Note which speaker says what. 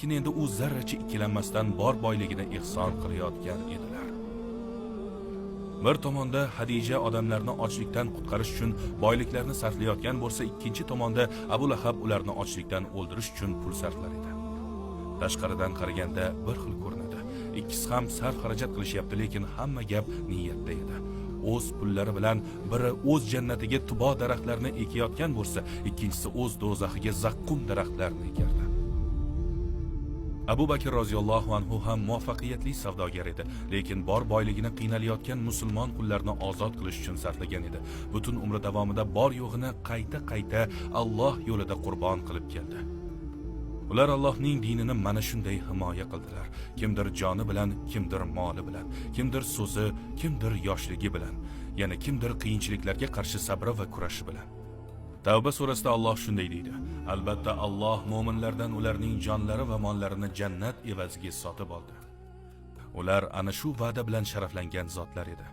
Speaker 1: lekin endi u zarracha ikkilanmasdan bor boyligini ihson qilayotgan edilar. Bir tomonda Hadija odamlarni ochlikdan qutqarish uchun boyliklarni sarflayotgan bo'lsa, ikkinchi tomonda Abu Lahab ularni ochlikdan o'ldirish uchun pul sarflar edi. Tashqaridan qaraganda bir xil ko'rinadi. Ikkisi ham sarf xarajat qilishyapti, lekin hamma gap niyatda edi. O'z pullari bilan biri o'z jannatiga tubo daraxtlarini ekayotgan bo'lsa, ikkinchisi o'z do'zaxiga zaqqum daraxtlarini ekardi. Abu Bakr roziyallohu anhu ham muvaffaqiyatli savdogar edi, lekin bor boyligini qiynalayotgan musulmon qullarni ozod qilish uchun sarflagan edi. Butun umri davomida bor yo'g'ini qayta Alloh yo'lida qurbon qilib keldi. Ular Allohning dinini mana shunday himoya qildilar. Kimdir joni bilan, kimdir moli bilan, kimdir so'zi, kimdir yoshligi bilan, yana kimdir qiyinchiliklarga qarshi sabri va kurashi bilan. Tavba surasida Alloh shunday deydi: Albatta Alloh mu'minlardan ularning jonlari va mollarini jannat evaziga sotib oldi. Ular ana shu va'da bilan sharaflangan zotlar edi.